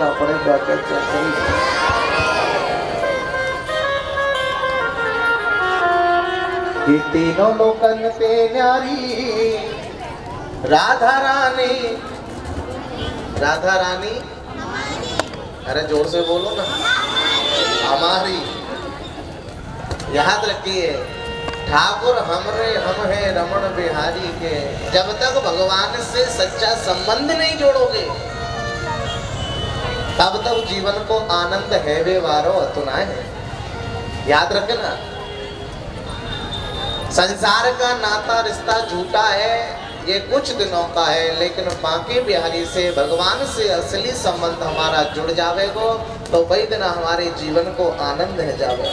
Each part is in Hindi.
बोलना पड़ेगा क्या करें। ये तीनों लोकन पे न्यारी राधा रानी, राधा रानी, अरे जोर से बोलो ना, हमारी। याद रखिए, ठाकुर हमरे हम है रमण बिहारी के। जब तक भगवान से सच्चा संबंध नहीं जोड़ोगे तब तक जीवन को आनंद है वे वारो अतुना है। याद रखना, संसार का नाता रिश्ता झूठा है, ये कुछ दिनों का है, लेकिन बांके बिहारी से भगवान से असली संबंध हमारा जुड़ जावेगो तो वही दिन हमारे जीवन को आनंद है जावे।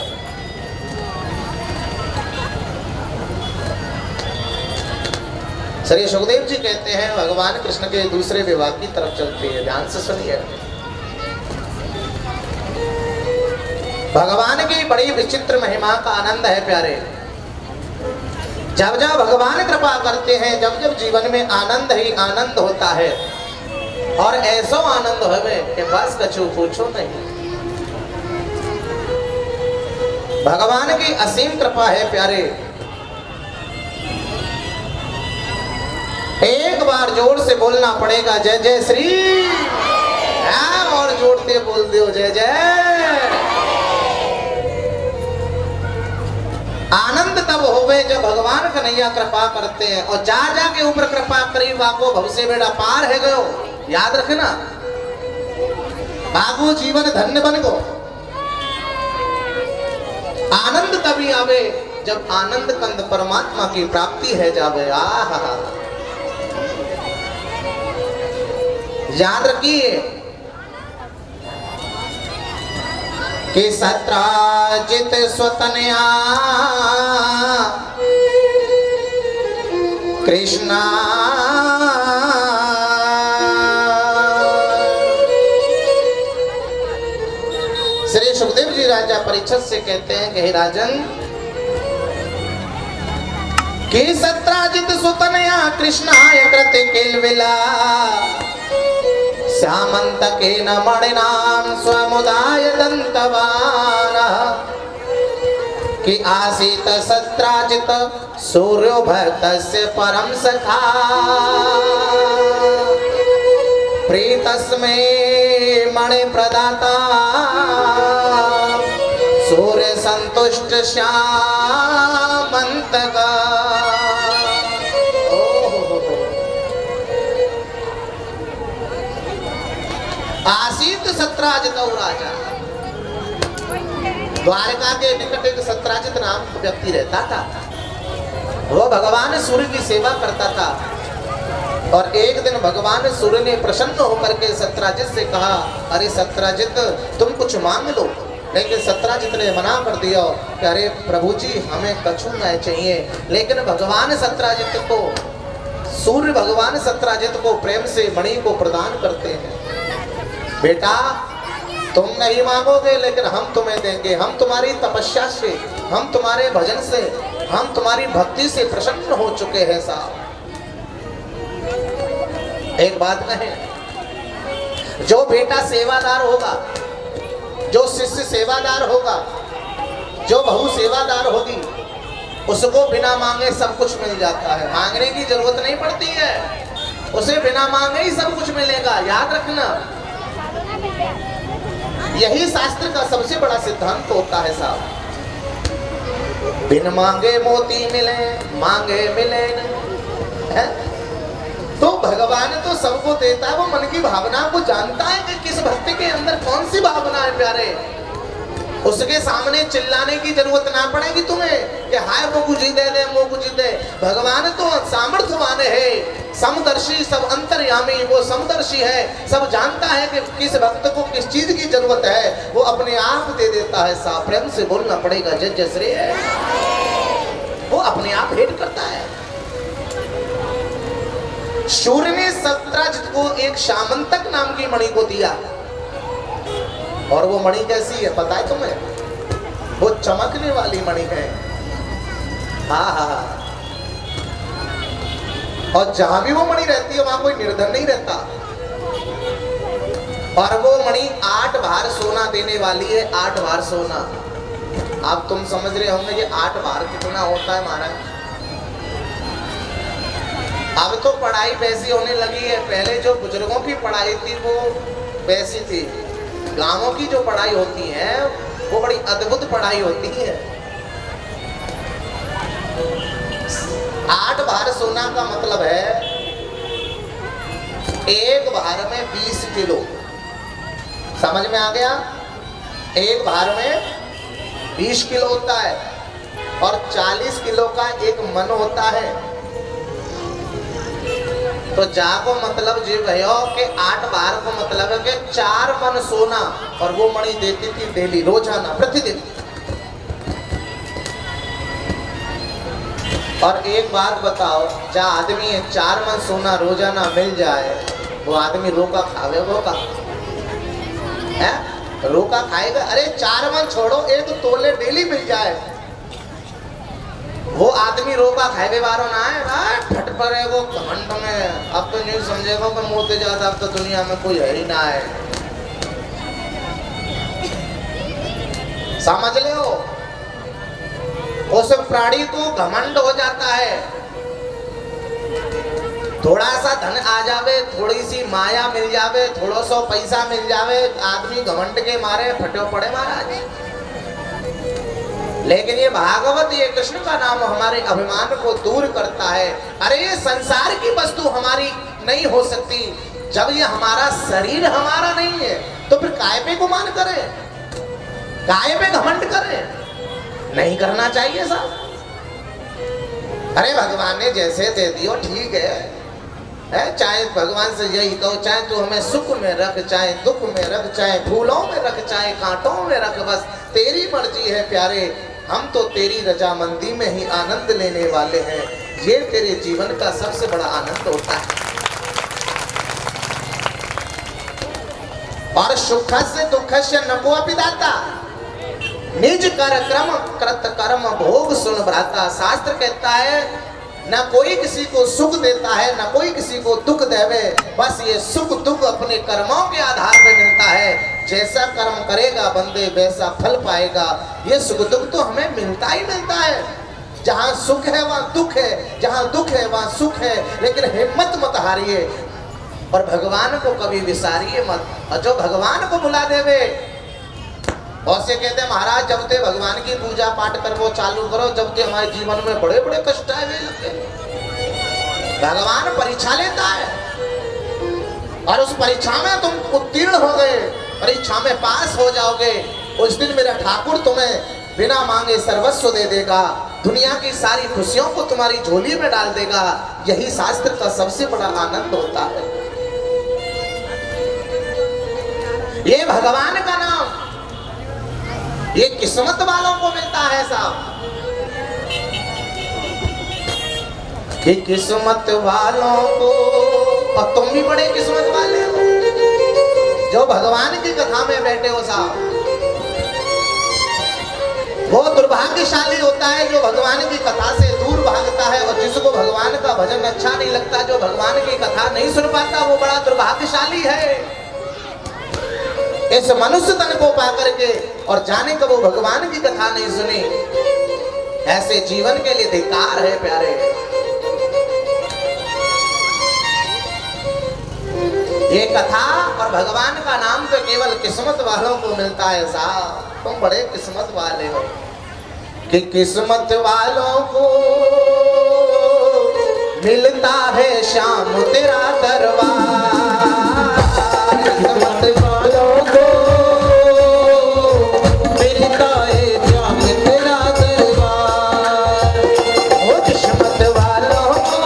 श्री सुखदेव जी कहते हैं भगवान कृष्ण के दूसरे विवाह की तरफ चलते हैं। ध्यान से सुनिए, भगवान की बड़ी विचित्र महिमा का आनंद है प्यारे। जब जब भगवान कृपा करते हैं, जब जब जीवन में आनंद ही आनंद होता है, और ऐसा आनंद हमें कि बस कछु पूछो नहीं। भगवान की असीम कृपा है प्यारे। एक बार जोर से बोलना पड़ेगा जय जय श्री, और जोड़ते बोल दो जय जय। आनंद तब होवे जब भगवान कन्हैया कृपा करते हैं, और जा जा के ऊपर कृपा करी वाको भव से बेड़ा पार है गयो। याद रखना, बागो जीवन धन्य बन गो। आनंद तभी आवे जब आनंद कंद परमात्मा की प्राप्ति है जावे। आहा, याद रखिए कि सत्राजित स्वतनया कृष्णा श्री सुखदेव जी राजा परीक्षित से कहते हैं कि हे राजन, कि सत्राजित स्वतनया कृष्णाय कृते केलविला श्यामंतकेन मणिनां स्वमुदाय दन्तवानः, कि आसीत सत्राजित सूर्यो भक्तस्य परम सखा, प्रीतस्मै मणि प्रदाता सूर्य संतुष्ट श्यामंतका। आसीत सत्राजित राजा, द्वारका के निकट एक सत्राजित नाम व्यक्ति रहता था। वो भगवान सूर्य की सेवा करता था, और एक दिन भगवान सूर्य ने प्रसन्न होकर के सत्राजित से कहा, अरे सत्राजित तुम कुछ मांग लो। लेकिन सत्राजित ने मना कर दिया कि अरे प्रभु जी हमें कछु नहीं चाहिए। लेकिन भगवान सत्राजित को, सूर्य भगवान सत्राजित को प्रेम से मणि को प्रदान करते हैं। बेटा तुम नहीं मांगोगे, लेकिन हम तुम्हें देंगे। हम तुम्हारी तपस्या से, हम तुम्हारे भजन से, हम तुम्हारी भक्ति से प्रसन्न हो चुके हैं साहब। एक बात कहें, जो बेटा सेवादार होगा, जो शिष्य सेवादार होगा, जो बहू सेवादार होगी, उसको बिना मांगे सब कुछ मिल जाता है। मांगने की जरूरत नहीं पड़ती है, उसे बिना मांगे ही सब कुछ मिलेगा। याद रखना, यही शास्त्र का सबसे बड़ा सिद्धांत होता है साहब। बिन मांगे मोती मिले, मांगे मिले नहीं। तो भगवान तो सबको देता है, वो मन की भावना को जानता है कि किस भक्ति के अंदर कौन सी भावना है प्यारे। उसके सामने चिल्लाने की जरूरत ना पड़ेगी तुम्हें कि हाय वो कुछ दे दे, वो कुछ दे। भगवान तो सामर्थ्यवान है, समदर्शी, सब अंतर्यामी, वो समदर्शी है, सब जानता है कि किस भक्त को किस चीज की जरूरत है, वो अपने आप दे देता है। साफ प्रेम से बोलना पड़ेगा जय जय श्री है। वो अपने आप भेंट करता है। सूर्य ने सत्राजित को एक श्यामंतक नाम की मणि को दिया, और वो मणि कैसी है पता है तुम्हें? वो चमकने वाली मणि है। हाँ, और जहां भी वो मणि रहती है वहां कोई निर्धन नहीं रहता। और वो मणि 8 भार सोना देने वाली है, 8 भार सोना। अब तुम समझ रहे होंगे ये 8 भार कितना होता है महाराज। अब तो पढ़ाई वैसी होने लगी है, पहले जो बुजुर्गों की पढ़ाई थी वो वैसी थी। गांवों की जो पढ़ाई होती है वो बड़ी अद्भुत पढ़ाई होती है। 8 भार सोना का मतलब है एक भार में 20 किलो। समझ में आ गया? एक भार में 20 किलो होता है और 40 किलो का एक मन होता है। तो जाको मतलब जी भयो के 8 भार को मतलब है कि 4 मन सोना, और वो मणि देती थी डेली, रोजाना, प्रतिदिन। और एक बात बताओ, जा आदमी 4 मन सोना रोजाना मिल जाए, वो आदमी रोका खावेगा का? है? रोका खाएगा? अरे 4 मन छोड़ो, 1 तोले डेली मिल जाए, वो आदमी रोका खाएगे बारो ना है। फट पड़ेगो घमंड में। अब तो नहीं समझेगा कि मोते ज्यादा अब तो दुनिया में कोई है ही ना है। समझ ले हो, उस प्राणी को घमंड हो जाता है। थोड़ा सा धन आ जावे, थोड़ी सी माया मिल जावे, थोड़ा सा पैसा मिल जावे, आदमी घमंड के मारे फटे पड़े महाराज। लेकिन ये भागवत, ये कृष्ण का नाम हमारे अभिमान को दूर करता है। अरे ये संसार की वस्तु हमारी नहीं हो सकती जब ये हमारा शरीर हमारा नहीं है, तो फिर काय पे गुमान करें, काय पे घमंड करें? नहीं करना चाहिए साहब। अरे भगवान ने जैसे दे दियो ठीक है, चाहे भगवान से यही कहो, चाहे तू हमें सुख में रख, चाहे दुख में रख, चाहे फूलों में रख, चाहे कांटों में रख, बस तेरी मर्जी है प्यारे। हम तो तेरी रजामंदी में ही आनंद लेने वाले हैं। ये तेरे जीवन का सबसे बड़ा आनंद होता है। और सुख से दुख से नको अपिदाता, निज कर क्रम कृत कर्म भोग सुन भ्राता। शास्त्र कहता है न कोई किसी को सुख देता है, न कोई किसी को दुख देवे, बस ये सुख दुख अपने कर्मों के आधार पर मिलता है। जैसा कर्म करेगा बंदे वैसा फल पाएगा। ये सुख दुख तो हमें मिलता ही मिलता है। जहाँ सुख है वहाँ दुख है, जहाँ दुख है वहाँ सुख है। लेकिन हिम्मत मत हारिए और भगवान को कभी विसारिए मत। और जो भगवान को भुला देवे, और से कहते हैं महाराज जब ते भगवान की पूजा पाठ कर वो चालू करो, जब ते हमारे जीवन में बड़े बड़े कष्ट आए लगते। भगवान परीक्षा लेता है और उस परीक्षा में तुम उत्तीर्ण हो गए, परीक्षा में पास हो जाओगे, उस दिन मेरा ठाकुर तुम्हें बिना मांगे सर्वस्व दे देगा। दुनिया की सारी खुशियों को तुम्हारी झोली में डाल देगा। यही शास्त्र का सबसे बड़ा आनंद होता है। ये भगवान का नाम ये किस्मत वालों को मिलता है साहब। ये किस्मत वालों को, और तुम भी बड़े किस्मत वाले हो जो भगवान की कथा में बैठे हो साहब। वो दुर्भाग्यशाली होता है जो भगवान की कथा से दूर भागता है, और जिसको भगवान का भजन अच्छा नहीं लगता, जो भगवान की कथा नहीं सुन पाता, वो बड़ा दुर्भाग्यशाली है। इस मनुष्य तन को पाकर के और जाने कब वो भगवान की कथा नहीं सुनी, ऐसे जीवन के लिए धिक्कार है प्यारे। ये कथा और भगवान का नाम तो केवल किस्मत वालों को मिलता है साहब। तुम बड़े किस्मत वाले हो कि किस्मत वालों को मिलता है श्याम तेरा दरबार। किस्मत वालों को मिलता है श्याम तेरा दरबार। ओ किस्मत वालों को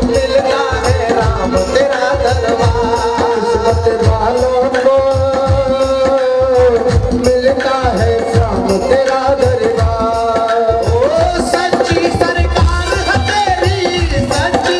मिलता है राम तेरा दरबार। किस्मत वालों को मिलता है श्याम तेरा दरबार। ओ सच्ची सरकार है तेरी, सच्ची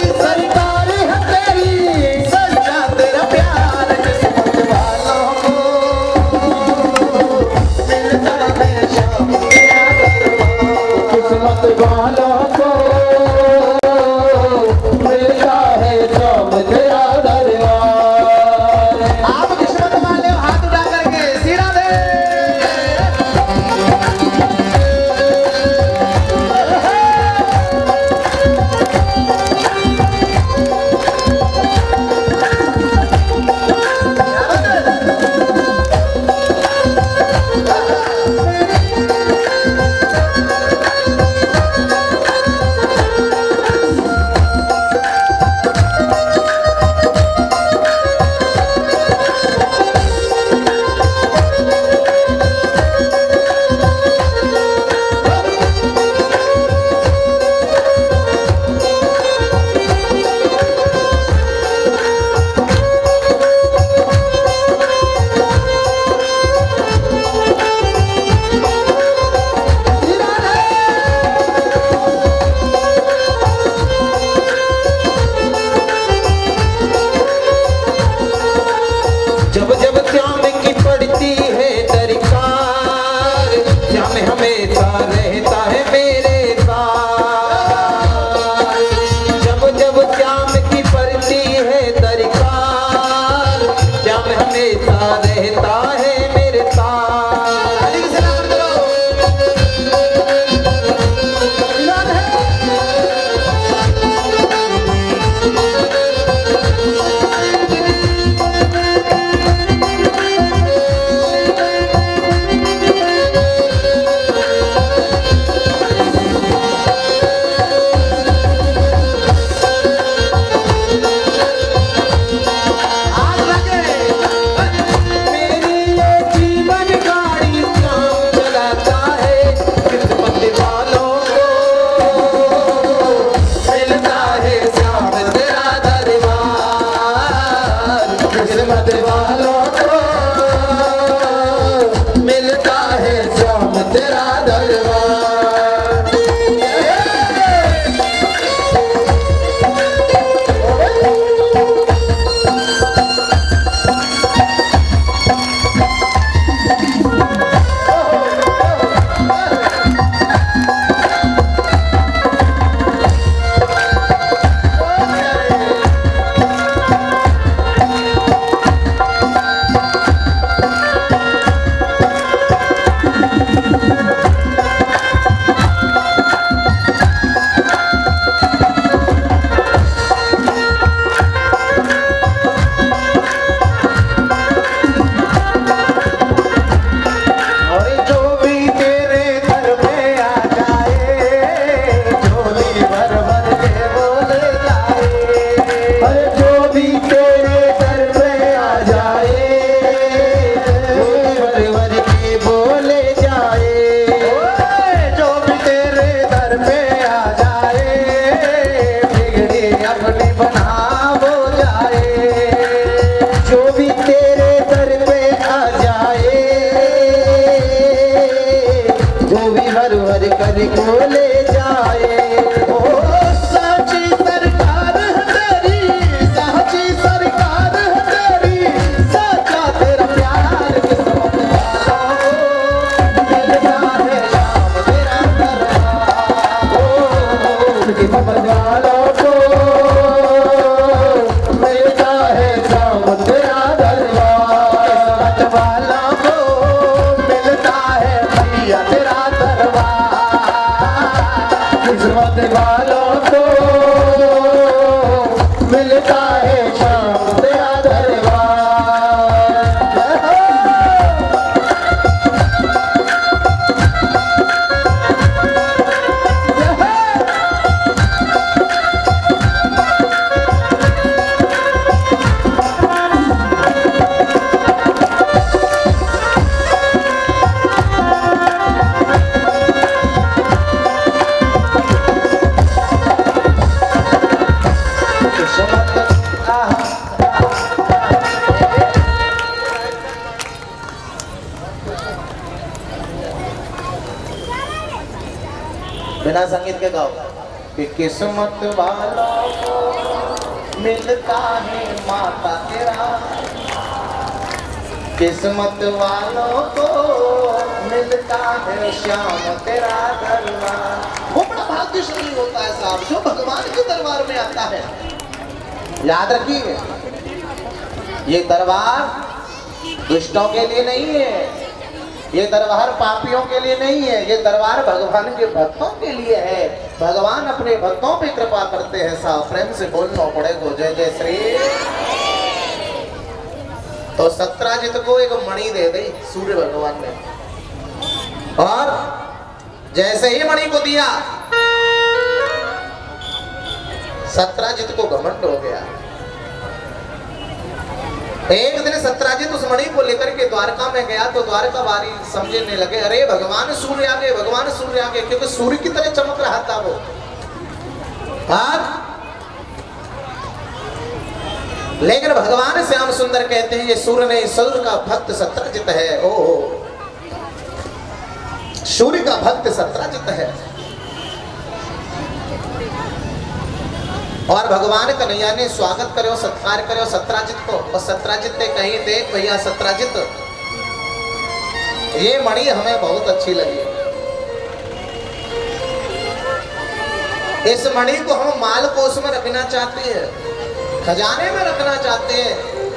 ले जाए। ओ साची सरकार है तेरी, साची सरकार है तेरी, साचा तेरा प्यार किस्मत वालों को मिलता है शाम तेरा दरबार। ओ किस्मत वालों को मिलता है शाम तेरा दरबार। किस्मत वालों को मिलता है भैया तेरा दरबार। किस्मत वालों को मिलता है शाम तेरा दरबार। बिना संगीत के गाओ कि किस्मत वालों को मिलता है माता तेरा, किस्मत वालों को मिलता है श्याम तेरा दरबार। वो बड़ा भाग्यशाली होता है साहब जो भगवान के दरबार में आता है। याद रखिए ये दरबार दुष्टों के लिए नहीं है, ये दरबार पापियों के लिए नहीं है, ये दरबार भगवान के भक्तों के लिए है। भगवान अपने भक्तों पे कृपा करते हैं साहब। प्रेम से बोलना पड़ेगा जय जय श्री। तो सत्राजित को एक मणि दे दी सूर्य भगवान ने, और जैसे ही मणि को दिया सत्राजित को घमंड हो गया। एक दिन सत्राजित उस मणि को लेकर के द्वारका में गया तो द्वारका वारी समझने लगे अरे भगवान सूर्य आ गए, भगवान सूर्य आ गए, क्योंकि सूर्य की तरह चमक रहा था वो। लेकिन भगवान श्याम सुंदर कहते हैं ये सूर्य नहीं, सूर्य का भक्त सत्राजित है। ओ सूर्य का भक्त सत्राजित है। और भगवान कन्हैया ने स्वागत करो, सत्कार करो सत्राजित को। और सत्राजित ने कही देख भैया सत्राजित, ये मणि हमें बहुत अच्छी लगी, इस मणि को हम माल कोष में रखना चाहते हैं, खजाने में रखना चाहते हैं,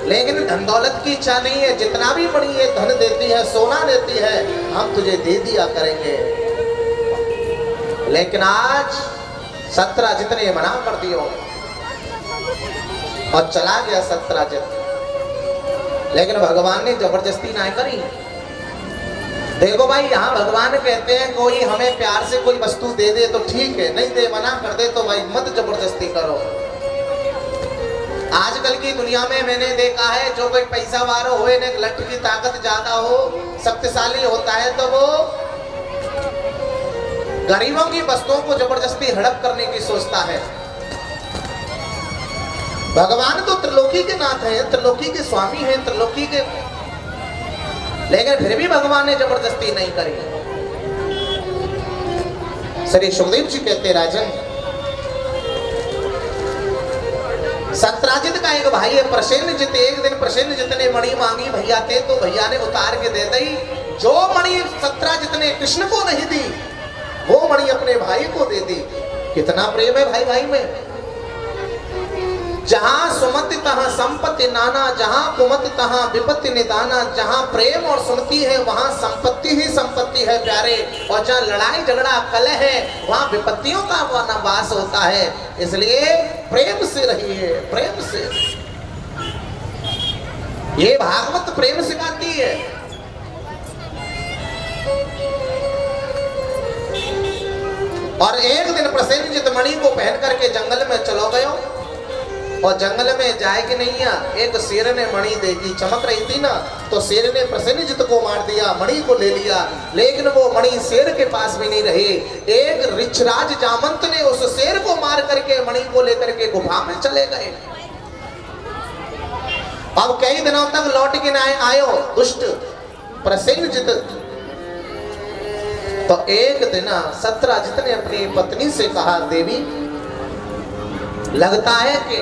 लेकिन धन दौलत की इच्छा नहीं है। जितना भी मणि ये धन देती है, सोना देती है, हम तुझे दे दिया करेंगे। लेकिन आज सत्राजित ने मना कर दियो और चला गया सत्राजित। लेकिन भगवान ने जबरदस्ती ना करी। देखो भाई यहाँ भगवान कहते हैं कोई हमें प्यार से कोई वस्तु दे दे तो ठीक है, नहीं दे मना कर दे तो भाई मत जबरदस्ती करो। आजकल की दुनिया में मैंने देखा है जो कोई पैसा वाला हो, लट की ताकत ज्यादा हो, शक्तिशाली होता है, तो वो गरीबों की वस्तुओं को जबरदस्ती हड़प करने की सोचता है। भगवान तो त्रिलोकी के नाथ है, त्रिलोकी के स्वामी है, त्रिलोकी के, लेकिन फिर भी भगवान ने जबरदस्ती नहीं करी। श्री सुखदेव जी कहते राजन, सत्राजित का एक भाई है प्रसेनजित। एक दिन प्रसेनजित ने मणि मांगी भैया थे, तो भैया ने उतार के दे दी। जो मणि सत्राजित ने कृष्ण को नहीं दी वो मणि अपने भाई को दे दी। कितना प्रेम है भाई भाई में। जहां सुमति तहां संपत्ति नाना, जहां कुमति तहां विपत्ति निदाना। जहां प्रेम और सुमति है वहां संपत्ति ही संपत्ति है प्यारे, और जहां लड़ाई झगड़ा कलह है वहां विपत्तियों का वास होता है। इसलिए प्रेम से रहिए, प्रेम से। ये भागवत प्रेम सिखाती है। और एक दिन प्रसेनजित मणि को पहन करके जंगल में चलो गयो, और जंगल में जाए कि नहीं आ, एक शेर ने मणि देखी, चमक रही थी ना, तो शेर ने प्रसेनजित को मार दिया, मणि को ले लिया। लेकिन वो मणि शेर के पास भी नहीं रही। एक ऋक्षराज जामंत ने उस शेर को मार करके मणि को लेकर के गुफा में चले गए। अब कई दिनों तक लौट के न आयो दुष्ट प्रसेनजित। तो एक दिन सत्यराजित ने अपनी पत्नी से कहा, देवी लगता है कि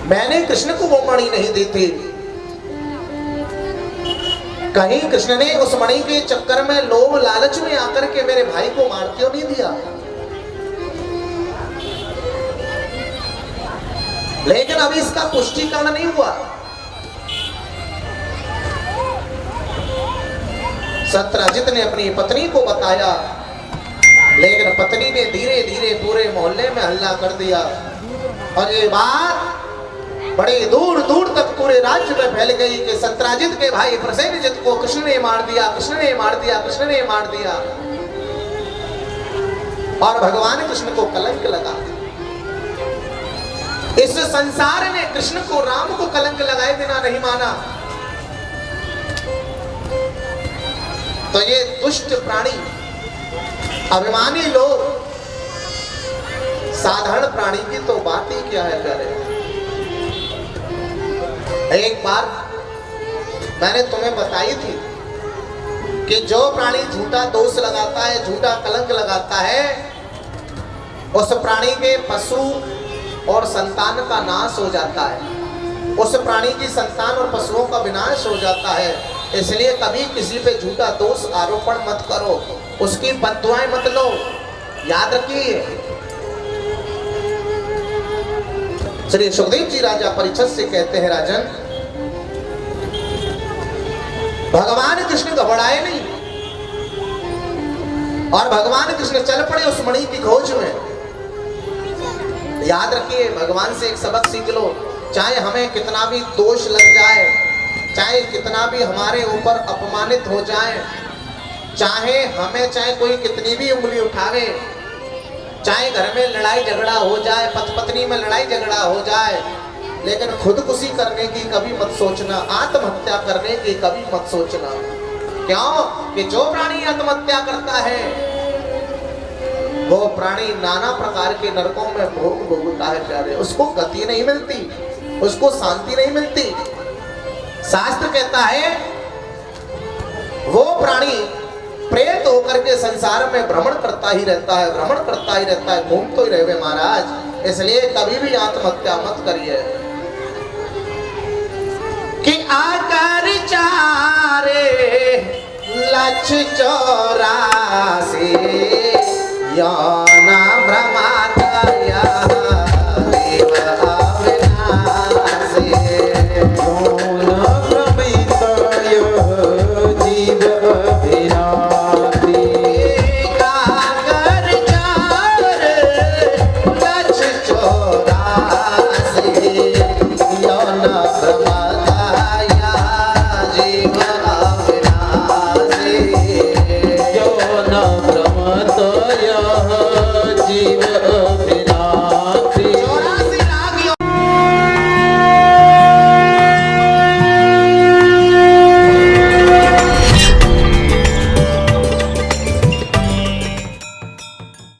मैंने कृष्ण को वो मणि नहीं दी थी, कहीं कृष्ण ने उस मणि के चक्कर में लोभ लालच में आकर के मेरे भाई को मार क्यों नहीं दिया। लेकिन अभी इसका पुष्टिकरण नहीं हुआ। सत्यराजित ने अपनी पत्नी को बताया, लेकिन पत्नी ने धीरे धीरे पूरे मोहल्ले में हल्ला कर दिया और ये बात बड़े दूर दूर तक पूरे राज्य में फैल गई कि सत्यराजित के भाई प्रसेनजित को कृष्ण ने मार दिया, कृष्ण ने मार दिया, कृष्ण ने मार दिया। और भगवान कृष्ण को कलंक लगा। इस संसार ने कृष्ण को, राम को कलंक लगाए बिना नहीं माना। तो ये दुष्ट प्राणी, अभिमानी लोग, साधारण प्राणी की तो बात ही क्या है प्यारे। एक बार मैंने तुम्हें बताई थी कि जो प्राणी झूठा दोष लगाता है, झूठा कलंक लगाता है, उस प्राणी के पशु और संतान का नाश हो जाता है, उस प्राणी की संतान और पशुओं का विनाश हो जाता है। इसलिए कभी किसी पे झूठा दोष आरोपण मत करो, उसकी बद्दुआएं मत लो। याद रखिए, श्री सुखदेव जी राजा परीक्षित से कहते हैं, राजन भगवान कृष्ण घबराए नहीं और भगवान कृष्ण चल पड़े उस मणि की खोज में। याद रखिए, भगवान से एक सबक सीख लो, चाहे हमें कितना भी दोष लग जाए, चाहे कितना भी हमारे ऊपर अपमानित हो जाए, चाहे कोई कितनी भी उंगली उठावे, चाहे घर में लड़ाई झगड़ा हो जाए, पति पत्नी में लड़ाई झगड़ा हो जाए, लेकिन खुदकुशी करने की कभी मत सोचना, आत्महत्या करने की कभी मत सोचना। क्यों? कि जो प्राणी आत्महत्या करता है वो प्राणी नाना प्रकार के नरकों में भोग भोगता है प्यारे। उसको गति नहीं मिलती, उसको शांति नहीं मिलती। शास्त्र कहता है वो प्राणी प्रेत होकर के संसार में भ्रमण करता ही रहता है, भ्रमण करता ही रहता है, घूम तो ही रहे महाराज। इसलिए कभी भी आत्महत्या मत करिए। कि आकर चारे लक्ष 84 यौना भ्रमातया देव अविनाशी। यौना भ्रमितय जीव अविनाशी। आकर चारे लक्ष 84 यौना भ्रमातया जीव अविनाशी। यौना भ्रमतय जीव